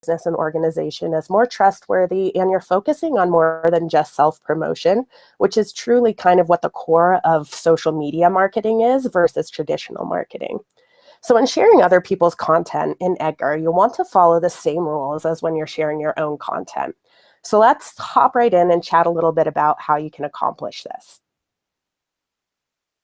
business and organization as more trustworthy, and you're focusing on more than just self-promotion, which is truly kind of what the core of social media marketing is versus traditional marketing. So when sharing other people's content in Edgar, you'll want to follow the same rules as when you're sharing your own content. So let's hop right in and chat a little bit about how you can accomplish this.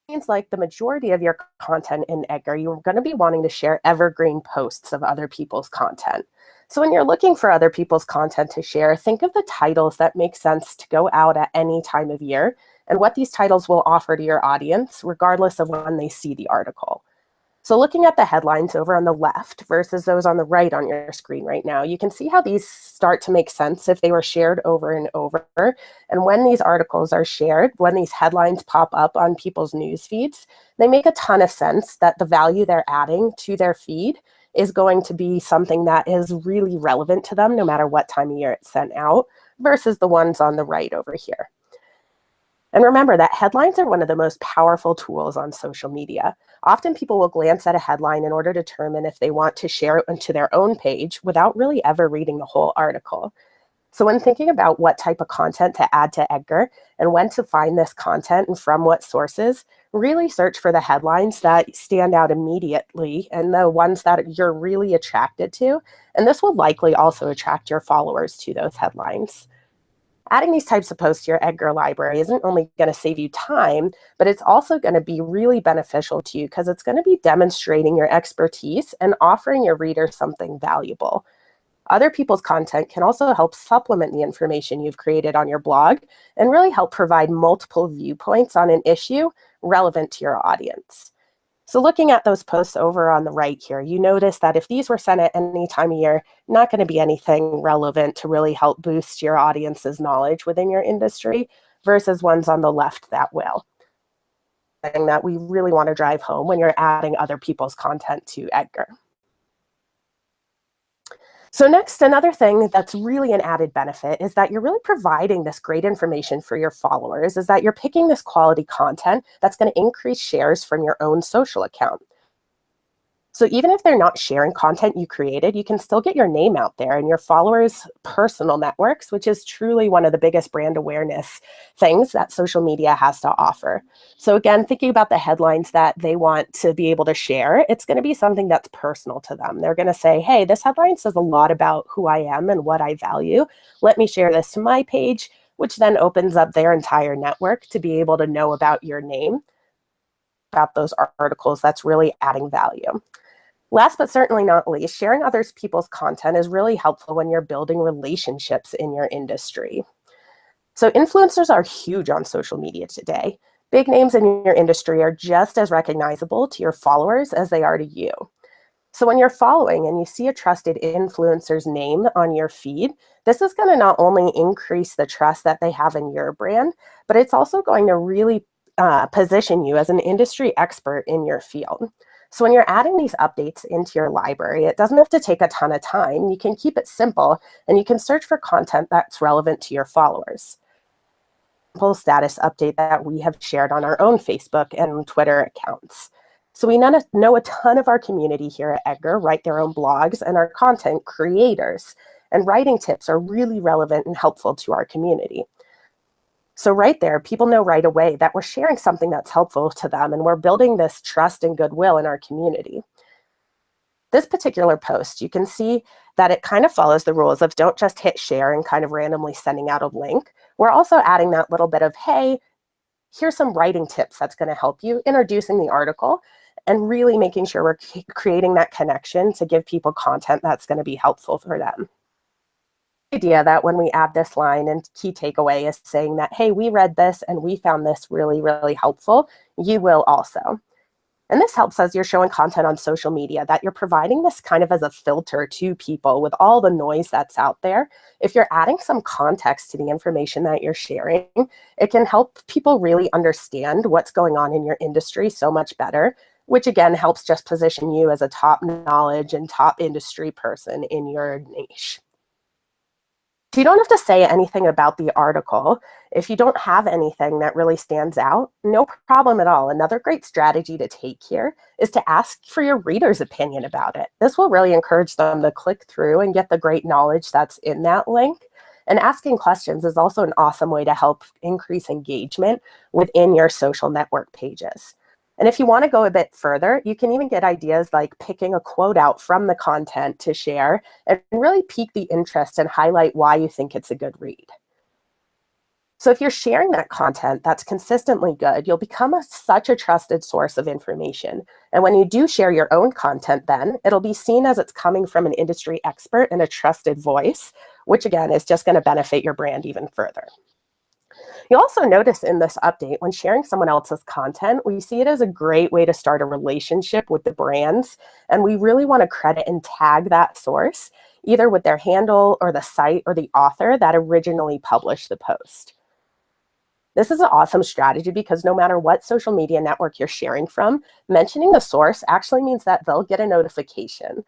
Means like the majority of your content in Edgar, you're going to be wanting to share evergreen posts of other people's content. So when you're looking for other people's content to share, think of the titles that make sense to go out at any time of year and what these titles will offer to your audience, regardless of when they see the article. So looking at the headlines over on the left versus those on the right on your screen right now, you can see how these start to make sense if they were shared over and over. And when these articles are shared, when these headlines pop up on people's news feeds, they make a ton of sense that the value they're adding to their feed is going to be something that is really relevant to them no matter what time of year it's sent out versus the ones on the right over here. And remember that headlines are one of the most powerful tools on social media. Often people will glance at a headline in order to determine if they want to share it onto their own page without really ever reading the whole article. So when thinking about what type of content to add to Edgar and when to find this content and from what sources, really search for the headlines that stand out immediately and the ones that you're really attracted to. And this will likely also attract your followers to those headlines. Adding these types of posts to your Edgar library isn't only going to save you time, but it's also going to be really beneficial to you because it's going to be demonstrating your expertise and offering your readers something valuable. Other people's content can also help supplement the information you've created on your blog and really help provide multiple viewpoints on an issue relevant to your audience. So looking at those posts over on the right here, you notice that if these were sent at any time of year, not going to be anything relevant to really help boost your audience's knowledge within your industry versus ones on the left that will. Thing that we really want to drive home when you're adding other people's content to Edgar. So next, another thing that's really an added benefit is that you're really providing this great information for your followers, is that you're picking this quality content that's going to increase shares from your own social account. So even if they're not sharing content you created, you can still get your name out there in your followers' personal networks, which is truly one of the biggest brand awareness things that social media has to offer. So again, thinking about the headlines that they want to be able to share, it's going to be something that's personal to them. They're going to say, hey, this headline says a lot about who I am and what I value. Let me share this to my page, which then opens up their entire network to be able to know about your name, about those articles that's really adding value. Last but certainly not least, sharing other people's content is really helpful when you're building relationships in your industry. So influencers are huge on social media today. Big names in your industry are just as recognizable to your followers as they are to you. So when you're following and you see a trusted influencer's name on your feed, this is going to not only increase the trust that they have in your brand, but it's also going to really position you as an industry expert in your field. So when you're adding these updates into your library, it doesn't have to take a ton of time. You can keep it simple, and you can search for content that's relevant to your followers. Simple status update that we have shared on our own Facebook and Twitter accounts. So we know a ton of our community here at Edgar write their own blogs and are content creators, and writing tips are really relevant and helpful to our community. So right there, people know right away that we're sharing something that's helpful to them, and we're building this trust and goodwill in our community. This particular post, you can see that it kind of follows the rules of don't just hit share and kind of randomly sending out a link. We're also adding that little bit of, hey, here's some writing tips that's going to help you, introducing the article, and really making sure we're creating that connection to give people content that's going to be helpful for them. Idea that when we add this line and key takeaway is saying that, hey, we read this and we found this really, really helpful, you will also. And this helps as you're showing content on social media, that you're providing this kind of as a filter to people with all the noise that's out there. If you're adding some context to the information that you're sharing, it can help people really understand what's going on in your industry so much better, which again helps just position you as a top knowledge and top industry person in your niche. You don't have to say anything about the article. If you don't have anything that really stands out, no problem at all. Another great strategy to take here is to ask for your reader's opinion about it. This will really encourage them to click through and get the great knowledge that's in that link. And asking questions is also an awesome way to help increase engagement within your social network pages. And if you want to go a bit further, you can even get ideas like picking a quote out from the content to share and really pique the interest and highlight why you think it's a good read. So if you're sharing that content that's consistently good, you'll become such a trusted source of information. And when you do share your own content, then it'll be seen as it's coming from an industry expert and a trusted voice, which again is just going to benefit your brand even further. You'll also notice in this update, when sharing someone else's content, we see it as a great way to start a relationship with the brands. And we really want to credit and tag that source, either with their handle or the site or the author that originally published the post. This is an awesome strategy because no matter what social media network you're sharing from, mentioning the source actually means that they'll get a notification.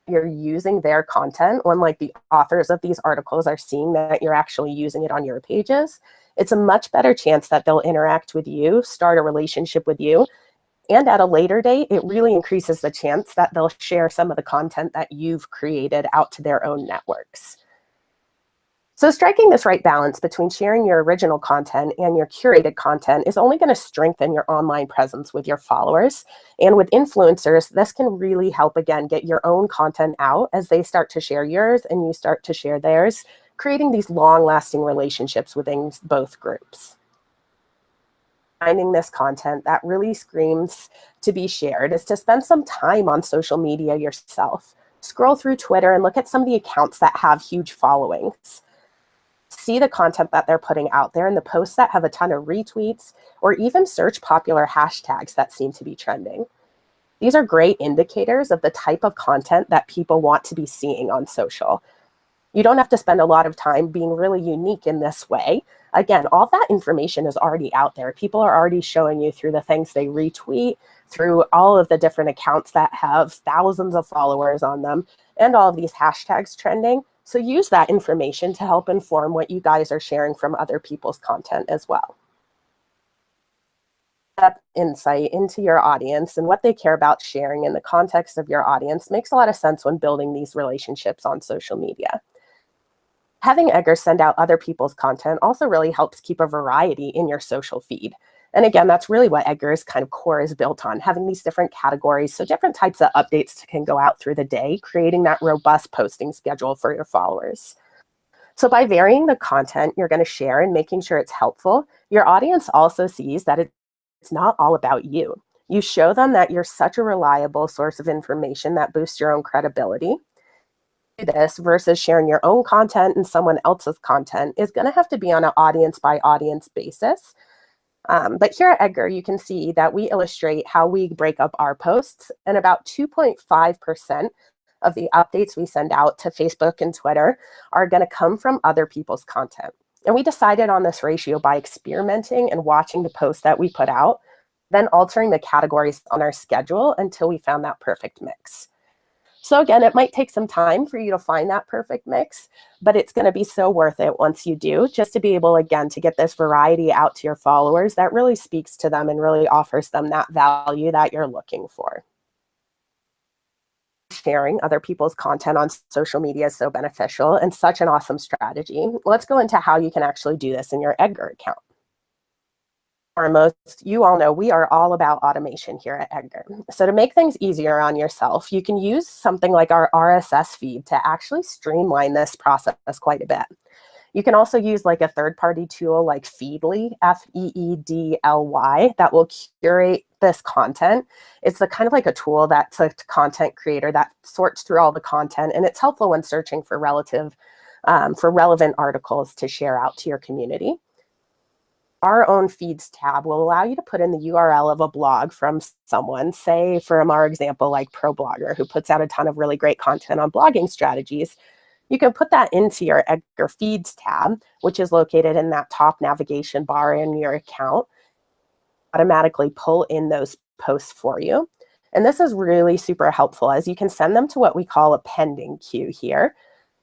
You're using their content when like the authors of these articles are seeing that you're actually using it on your pages. It's a much better chance that they'll interact with you, start a relationship with you, and at a later date, it really increases the chance that they'll share some of the content that you've created out to their own networks. So striking this right balance between sharing your original content and your curated content is only going to strengthen your online presence with your followers. And with influencers, this can really help, again, get your own content out as they start to share yours and you start to share theirs, creating these long-lasting relationships within both groups. Finding this content that really screams to be shared is to spend some time on social media yourself. Scroll through Twitter and look at some of the accounts that have huge followings. See the content that they're putting out there and the posts that have a ton of retweets, or even search popular hashtags that seem to be trending. These are great indicators of the type of content that people want to be seeing on social. You don't have to spend a lot of time being really unique in this way. Again, all that information is already out there. People are already showing you through the things they retweet, through all of the different accounts that have thousands of followers on them, and all of these hashtags trending. So use that information to help inform what you guys are sharing from other people's content as well. That insight into your audience and what they care about sharing in the context of your audience makes a lot of sense when building these relationships on social media. Having Edgar send out other people's content also really helps keep a variety in your social feed. And again, that's really what Edgar's kind of core is built on, having these different categories, so different types of updates can go out through the day, creating that robust posting schedule for your followers. So by varying the content you're going to share and making sure it's helpful, your audience also sees that it's not all about you. You show them that you're such a reliable source of information that boosts your own credibility. This versus sharing your own content and someone else's content is going to have to be on an audience by audience basis. But here at Edgar, you can see that we illustrate how we break up our posts, and about 2.5% of the updates we send out to Facebook and Twitter are going to come from other people's content. And we decided on this ratio by experimenting and watching the posts that we put out, then altering the categories on our schedule until we found that perfect mix. So again, it might take some time for you to find that perfect mix, but it's going to be so worth it once you do, just to be able, again, to get this variety out to your followers that really speaks to them and really offers them that value that you're looking for. Sharing other people's content on social media is so beneficial and such an awesome strategy. Let's go into how you can actually do this in your Edgar account. Foremost, you all know we are all about automation here at Edgar. So to make things easier on yourself, you can use something like our RSS feed to actually streamline this process quite a bit. You can also use like a third-party tool like Feedly, Feedly, that will curate this content. It's kind of like a tool that's a content creator that sorts through all the content, and it's helpful when searching for relevant articles to share out to your community. Our own feeds tab will allow you to put in the URL of a blog from someone, say from our example, like ProBlogger, who puts out a ton of really great content on blogging strategies. You can put that into your Edgar Feeds tab, which is located in that top navigation bar in your account, automatically pull in those posts for you. And this is really super helpful as you can send them to what we call a pending queue here.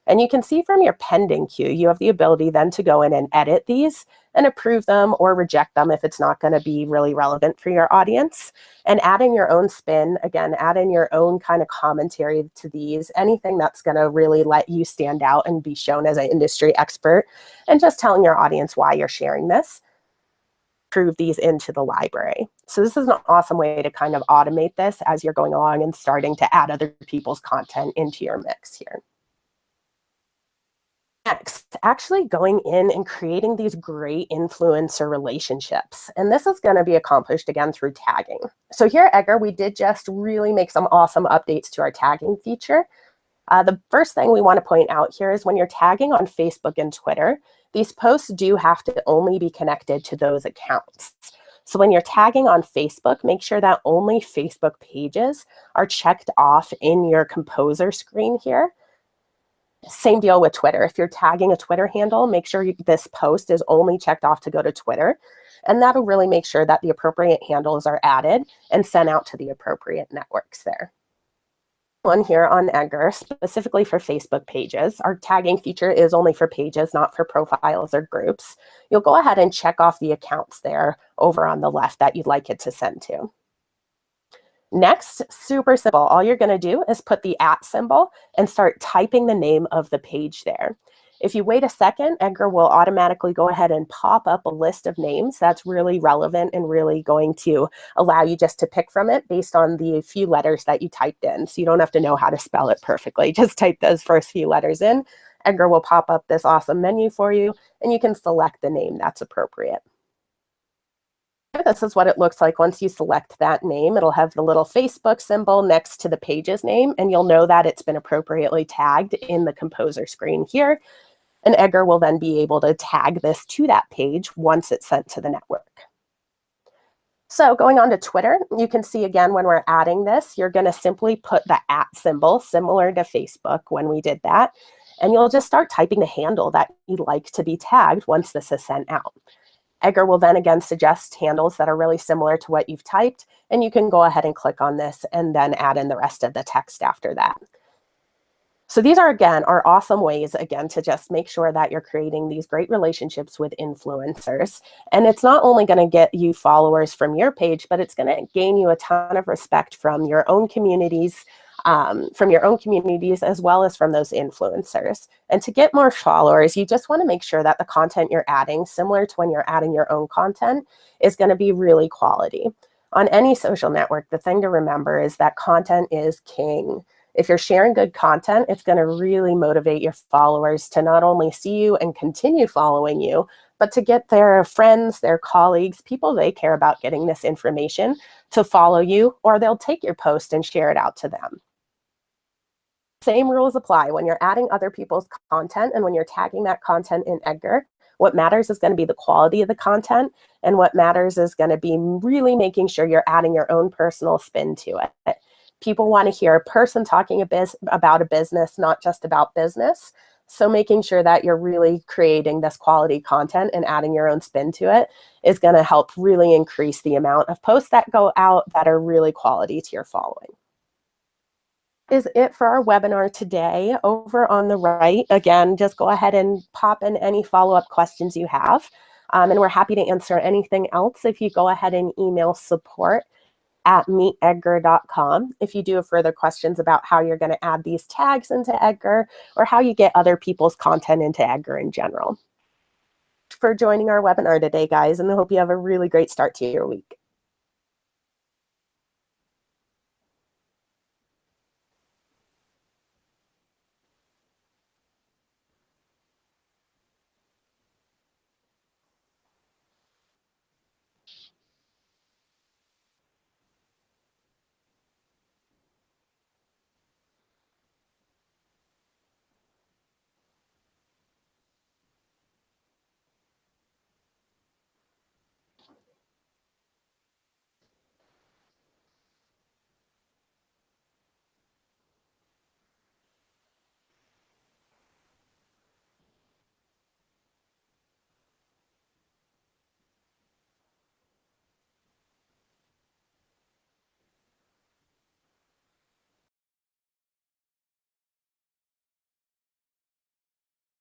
And you can see from your pending queue, you have the ability then to go in and edit these and approve them or reject them if it's not going to be really relevant for your audience. And add in your own spin, again, add in your own kind of commentary to these, anything that's going to really let you stand out and be shown as an industry expert, and just telling your audience why you're sharing this. Approve these into the library. So this is an awesome way to kind of automate this as you're going along and starting to add other people's content into your mix here. Next, actually going in and creating these great influencer relationships. And this is going to be accomplished again through tagging. So here at Edgar, we did just really make some awesome updates to our tagging feature. The first thing we want to point out here is when you're tagging on Facebook and Twitter, these posts do have to only be connected to those accounts. So when you're tagging on Facebook, make sure that only Facebook pages are checked off in your composer screen here. Same deal with Twitter. If you're tagging a Twitter handle, make sure this post is only checked off to go to Twitter. And that'll really make sure that the appropriate handles are added and sent out to the appropriate networks there. One here on Edgar, specifically for Facebook pages. Our tagging feature is only for pages, not for profiles or groups. You'll go ahead and check off the accounts there over on the left that you'd like it to send to. Next, super simple. All you're going to do is put the @ symbol and start typing the name of the page there. If you wait a second, Edgar will automatically go ahead and pop up a list of names that's really relevant and really going to allow you just to pick from it based on the few letters that you typed in. So you don't have to know how to spell it perfectly. Just type those first few letters in. Edgar will pop up this awesome menu for you, and you can select the name that's appropriate. This is what it looks like once you select that name. It'll have the little Facebook symbol next to the page's name, and you'll know that it's been appropriately tagged in the composer screen here. And Edgar will then be able to tag this to that page once it's sent to the network. So going on to Twitter, you can see again when we're adding this, you're going to simply put the @ symbol, similar to Facebook when we did that, and you'll just start typing the handle that you'd like to be tagged once this is sent out. Edgar will then again suggest handles that are really similar to what you've typed, and you can go ahead and click on this and then add in the rest of the text after that. So these are, again, are awesome ways, again, to just make sure that you're creating these great relationships with influencers. And it's not only going to get you followers from your page, but it's going to gain you a ton of respect from your own communities, as well as from those influencers. And to get more followers, you just want to make sure that the content you're adding, similar to when you're adding your own content, is going to be really quality. On any social network, the thing to remember is that content is king. If you're sharing good content, it's going to really motivate your followers to not only see you and continue following you, but to get their friends, their colleagues, people they care about getting this information to follow you, or they'll take your post and share it out to them. Same rules apply when you're adding other people's content and when you're tagging that content in Edgar. What matters is going to be the quality of the content, and what matters is going to be really making sure you're adding your own personal spin to it. People want to hear a person talking about a business, not just about business. So making sure that you're really creating this quality content and adding your own spin to it is going to help really increase the amount of posts that go out that are really quality to your following. Is it for our webinar today. Over on the right, again, just go ahead and pop in any follow-up questions you have. And we're happy to answer anything else if you go ahead and email support@meetedgar.com if you do have further questions about how you're going to add these tags into Edgar or how you get other people's content into Edgar in general. For joining our webinar today, guys, and I hope you have a really great start to your week.